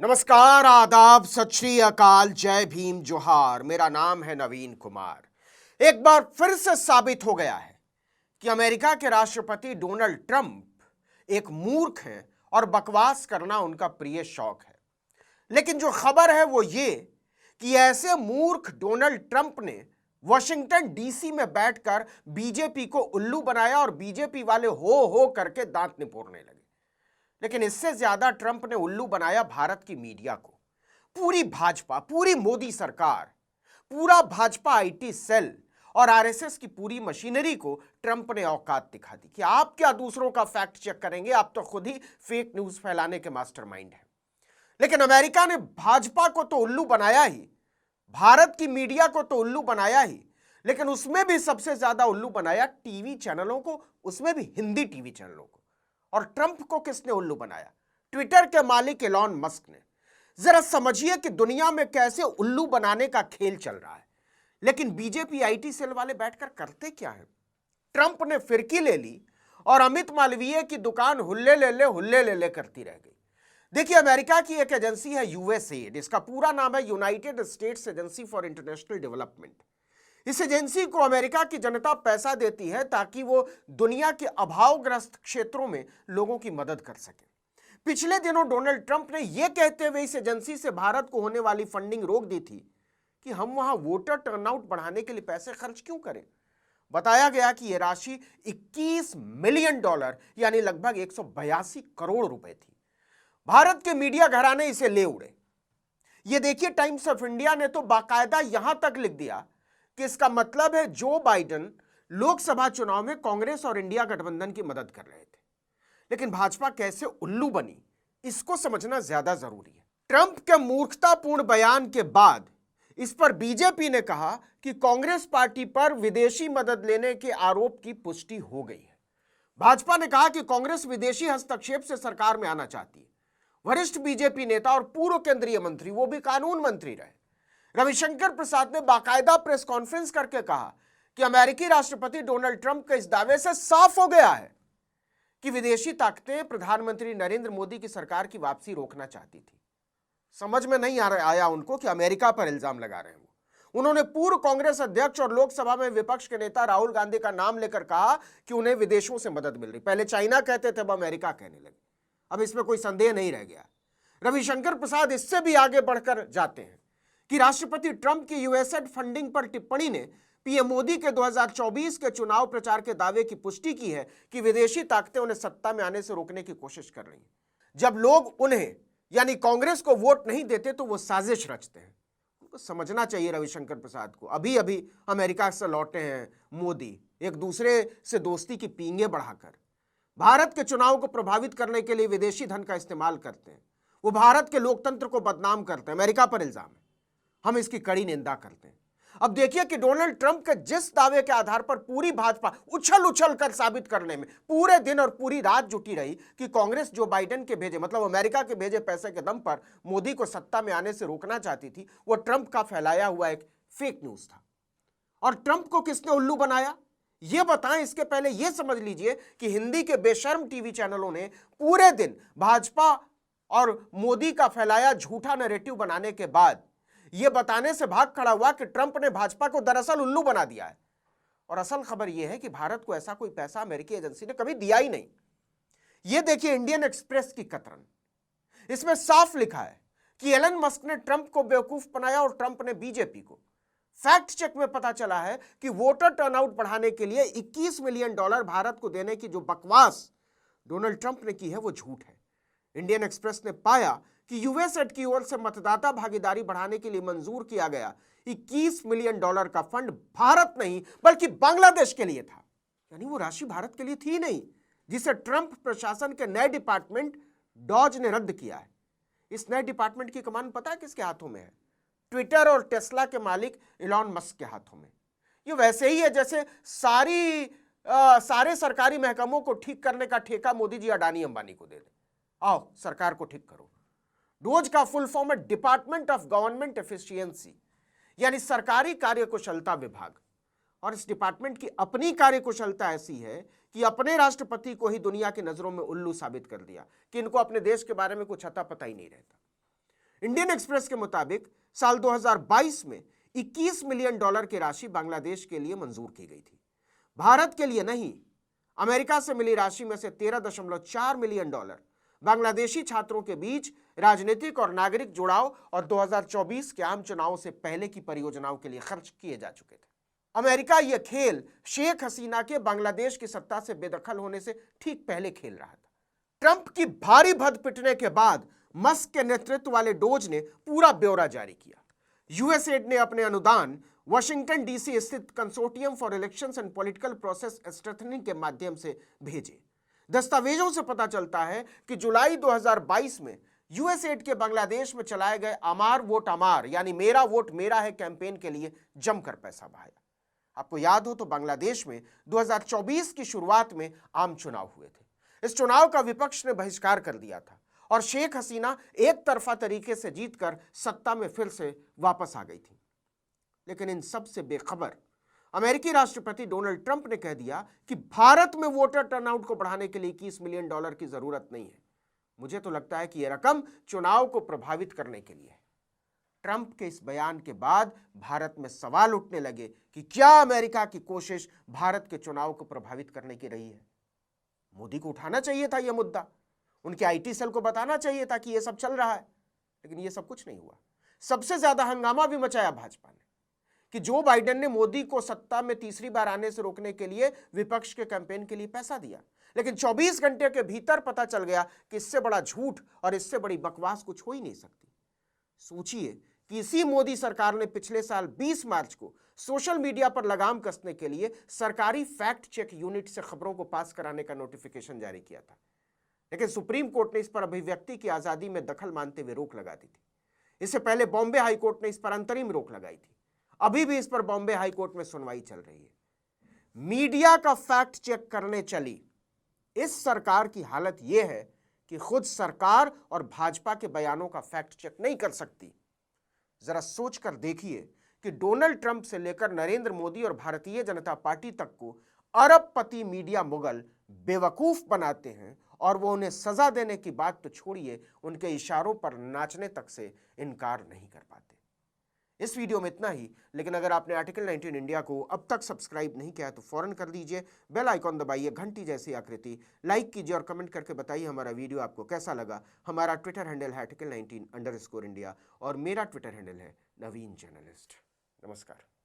नमस्कार, आदाब, सत श्री अकाल, जय भीम, जोहार। मेरा नाम है नवीन कुमार। एक बार फिर से साबित हो गया है कि अमेरिका के राष्ट्रपति डोनाल्ड ट्रंप एक मूर्ख हैं और बकवास करना उनका प्रिय शौक है। लेकिन जो खबर है वो ये कि ऐसे मूर्ख डोनाल्ड ट्रंप ने वॉशिंगटन डीसी में बैठकर बीजेपी को उल्लू बनाया और बीजेपी वाले हो करके दांत निपोड़ने लगे। लेकिन इससे ज्यादा ट्रंप ने उल्लू बनाया भारत की मीडिया को। पूरी भाजपा, पूरी मोदी सरकार, पूरा भाजपा आईटी सेल और आरएसएस की पूरी मशीनरी को ट्रंप ने औकात दिखा दी कि आप क्या दूसरों का फैक्ट चेक करेंगे, आप तो खुद ही फेक न्यूज फैलाने के मास्टरमाइंड हैं। लेकिन अमेरिका ने भाजपा को तो उल्लू बनाया ही, भारत की मीडिया को तो उल्लू बनाया ही, लेकिन उसमें भी सबसे ज्यादा उल्लू बनाया टीवी चैनलों को, उसमें भी हिंदी टीवी चैनलों को। और ट्रंप को किसने उल्लू बनाया? ट्विटर के मालिक एलॉन मस्क ने। जरा समझिए कि दुनिया में कैसे उल्लू बनाने का खेल चल रहा है। लेकिन बीजेपी आईटी सेल वाले बैठकर करते क्या है? ट्रंप ने फिरकी ले ली और अमित मालवीय की दुकान हुल्ले ले ले करती रह गई। देखिए, अमेरिका की एक एजेंसी है यूएसएड, इसका पूरा नाम है United states agency for international development. इस एजेंसी को अमेरिका की जनता पैसा देती है ताकि वो दुनिया के अभावग्रस्त क्षेत्रों में लोगों की मदद कर सके। पिछले दिनों डोनाल्ड ट्रंप ने यह कहते हुए इस एजेंसी से भारत को होने वाली फंडिंग रोक दी थी कि हम वहां वोटर टर्नआउट बढ़ाने के लिए पैसे खर्च क्यों करें। बताया गया कि यह राशि $21 मिलियन यानी लगभग 182 करोड़ रुपए थी। भारत के मीडिया घराने इसे ले उड़े। यह देखिए, टाइम्स ऑफ इंडिया ने तो बाकायदा यहां तक लिख दिया कि इसका मतलब है जो बाइडेन लोकसभा चुनाव में कांग्रेस और इंडिया गठबंधन की मदद कर रहे थे। लेकिन भाजपा कैसे उल्लू बनी, इसको समझना ज्यादा जरूरी है। ट्रंप के मूर्खतापूर्ण बयान के बाद इस पर बीजेपी ने कहा कि कांग्रेस पार्टी पर विदेशी मदद लेने के आरोप की पुष्टि हो गई है। भाजपा ने कहा कि कांग्रेस विदेशी हस्तक्षेप से सरकार में आना चाहती है। वरिष्ठ बीजेपी नेता और पूर्व केंद्रीय मंत्री, वो भी कानून मंत्री रहे, रविशंकर प्रसाद ने बाकायदा प्रेस कॉन्फ्रेंस करके कहा कि अमेरिकी राष्ट्रपति डोनाल्ड ट्रंप के इस दावे से साफ हो गया है कि विदेशी ताकतें प्रधानमंत्री नरेंद्र मोदी की सरकार की वापसी रोकना चाहती थी। समझ में नहीं आया उनको कि अमेरिका पर इल्जाम लगा रहे हैं वो। उन्होंने पूर्व कांग्रेस अध्यक्ष और लोकसभा में विपक्ष के नेता राहुल गांधी का नाम लेकर कहा कि उन्हें विदेशों से मदद मिल रही। पहले चाइना कहते थे, अब अमेरिका कहने लगे। अब इसमें कोई संदेह नहीं रह गया। रविशंकर प्रसाद इससे भी आगे बढ़कर जाते हैं कि राष्ट्रपति ट्रंप की यूएसएड फंडिंग पर टिप्पणी ने पीएम मोदी के 2024 के चुनाव प्रचार के दावे की पुष्टि की है कि विदेशी ताकतें उन्हें सत्ता में आने से रोकने की कोशिश कर रही हैं। जब लोग उन्हें यानी कांग्रेस को वोट नहीं देते तो वो साजिश रचते हैं। उनको समझना चाहिए रविशंकर प्रसाद को। अभी अभी अमेरिका से लौटे हैं मोदी, एक दूसरे से दोस्ती की पींगे बढ़ाकर भारत के चुनाव को प्रभावित करने के लिए विदेशी धन का इस्तेमाल करते हैं। वो भारत के लोकतंत्र को बदनाम करते हैं। अमेरिका पर इल्जाम है, हम इसकी कड़ी निंदा करते हैं। अब देखिए कि डोनाल्ड ट्रंप के जिस दावे के आधार पर पूरी भाजपा उछल कर साबित करने में पूरे दिन और पूरी रात जुटी रही कि कांग्रेस जो बाइडेन के भेजे, मतलब अमेरिका के भेजे पैसे के दम पर मोदी को सत्ता में आने से रोकना चाहती थी, वो ट्रंप का फैलाया हुआ एक फेक न्यूज था। और ट्रंप को किसने उल्लू बनाया, ये बताएं। इसके पहले यह समझ लीजिए कि हिंदी के बेशर्म टीवी चैनलों ने पूरे दिन भाजपा और मोदी का फैलाया झूठा नैरेटिव बनाने के बाद यह बताने से भाग खड़ा हुआ कि ट्रंप ने भाजपा को दरअसल उल्लू बना दिया है। और असल खबर यह है कि भारत को ऐसा कोई पैसा अमेरिकी एजेंसी ने कभी दिया ही नहीं। यह देखिए इंडियन एक्सप्रेस की कतरन, इसमें साफ लिखा है कि एलन मस्क ने ट्रंप को बेवकूफ बनाया और ट्रंप ने बीजेपी को। फैक्ट चेक में पता चला है कि वोटर टर्नआउट बढ़ाने के लिए $21 मिलियन भारत को देने की जो बकवास डोनाल्ड ट्रंप ने की है वो झूठ है। इंडियन एक्सप्रेस ने पाया कि यूएसएड की ओर से मतदाता भागीदारी बढ़ाने के लिए मंजूर किया गया $21 मिलियन का फंड भारत नहीं बल्कि बांग्लादेश के लिए था। यानी वो राशि भारत के लिए थी नहीं, जिसे ट्रंप प्रशासन के नए डिपार्टमेंट डॉज ने रद्द किया है। इस नए डिपार्टमेंट की कमान पता है किसके हाथों में है? ट्विटर और टेस्ला के मालिक एलॉन मस्क के हाथों में। ये वैसे ही है जैसे सारे सरकारी महकमों को ठीक करने का ठेका मोदी जी अडानी अंबानी को दे दे, आओ सरकार को ठीक करो। डोज का फुल फॉर्म है डिपार्टमेंट ऑफ गवर्नमेंट एफिशिएंसी, यानी सरकारी कार्यकुशलता विभाग। और इस डिपार्टमेंट की अपनी कार्यकुशलता ऐसी है कि अपने राष्ट्रपति को ही दुनिया की नजरों में उल्लू साबित कर दिया कि इनको अपने देश के बारे में कुछ अता पता ही नहीं रहता। इंडियन एक्सप्रेस के मुताबिक साल 2022 में 21 मिलियन डॉलर की राशि बांग्लादेश के लिए मंजूर की गई थी। भारत के लिए नहीं, अमेरिका से मिली राशि में से 13.4 मिलियन डॉलर बांग्लादेशी छात्रों के बीच राजनीतिक और नागरिक जुड़ाव और 2024 के आम चुनावों से पहले की परियोजनाओं के लिए खर्च किए जा चुके थे। अमेरिका यह खेल शेख हसीना के बांग्लादेश की सत्ता से बेदखल होने से ठीक पहले खेल रहा था। ट्रंप की भारी भद पिटने के बाद मस्क के नेतृत्व वाले डोज ने पूरा ब्यौरा जारी किया। यूएसएड ने अपने अनुदान वाशिंगटन डीसी स्थित consortium for elections and political process strengthening के माध्यम से भेजे। दस्तावेजों से पता चलता है कि जुलाई 2022 में यूएसएड के बांग्लादेश में चलाए गए अमार वोट अमार यानी मेरा वोट मेरा है कैंपेन के लिए जमकर पैसा बहाया। आपको याद हो तो बांग्लादेश में 2024 की शुरुआत में आम चुनाव हुए थे। इस चुनाव का विपक्ष ने बहिष्कार कर दिया था और शेख हसीना एक तरफा तरीके से जीतकर सत्ता में फिर से वापस आ गई थी। लेकिन इन सब से बेखबर अमेरिकी राष्ट्रपति डोनाल्ड ट्रंप ने कह दिया कि भारत में वोटर टर्नआउट को बढ़ाने के लिए 21 मिलियन डॉलर की जरूरत नहीं है। मुझे तो लगता है कि यह रकम चुनाव को प्रभावित करने के लिए है। ट्रंप के इस बयान के बाद भारत में सवाल उठने लगे कि क्या अमेरिका की कोशिश भारत के चुनाव को प्रभावित करने की रही है। मोदी को उठाना चाहिए था यह मुद्दा, उनके आईटी सेल को बताना चाहिए था कि यह सब चल रहा है, लेकिन यह सब कुछ नहीं हुआ। सबसे ज्यादा हंगामा भी मचाया भाजपा ने कि जो बाइडेन ने मोदी को सत्ता में तीसरी बार आने से रोकने के लिए विपक्ष के कैंपेन के लिए पैसा दिया, लेकिन 24 घंटे के भीतर पता चल गया कि इससे बड़ा झूठ और इससे बड़ी बकवास कुछ हो ही नहीं सकती। सोचिए कि इसी मोदी सरकार ने पिछले साल 20 मार्च को सोशल मीडिया पर लगाम कसने के लिए सरकारी फैक्ट चेक यूनिट से खबरों को पास कराने का नोटिफिकेशन जारी किया था, लेकिन सुप्रीम कोर्ट ने इस पर अभिव्यक्ति की आजादी में दखल मानते हुए रोक लगा दी थी। इससे पहले बॉम्बे हाई कोर्ट ने इस पर अंतरिम रोक लगाई थी। अभी भी इस पर बॉम्बे हाई कोर्ट में सुनवाई चल रही है। मीडिया का फैक्ट चेक करने चली इस सरकार की हालत यह है कि खुद सरकार और भाजपा के बयानों का फैक्ट चेक नहीं कर सकती। जरा सोचकर देखिए कि डोनाल्ड ट्रंप से लेकर नरेंद्र मोदी और भारतीय जनता पार्टी तक को अरबपति मीडिया मुगल बेवकूफ बनाते हैं और वो उन्हें सजा देने की बात तो छोड़िए, उनके इशारों पर नाचने तक से इनकार नहीं कर पाते। इस वीडियो में इतना ही, लेकिन अगर आपने आर्टिकल 19 इंडिया को अब तक सब्सक्राइब नहीं किया है तो फौरन कर दीजिए। बेल आइकॉन दबाइए, घंटी जैसी आकृति, लाइक कीजिए और कमेंट करके बताइए हमारा वीडियो आपको कैसा लगा। हमारा ट्विटर हैंडल है article19_India और मेरा ट्विटर हैंडल है नवीन जर्नलिस्ट। नमस्कार।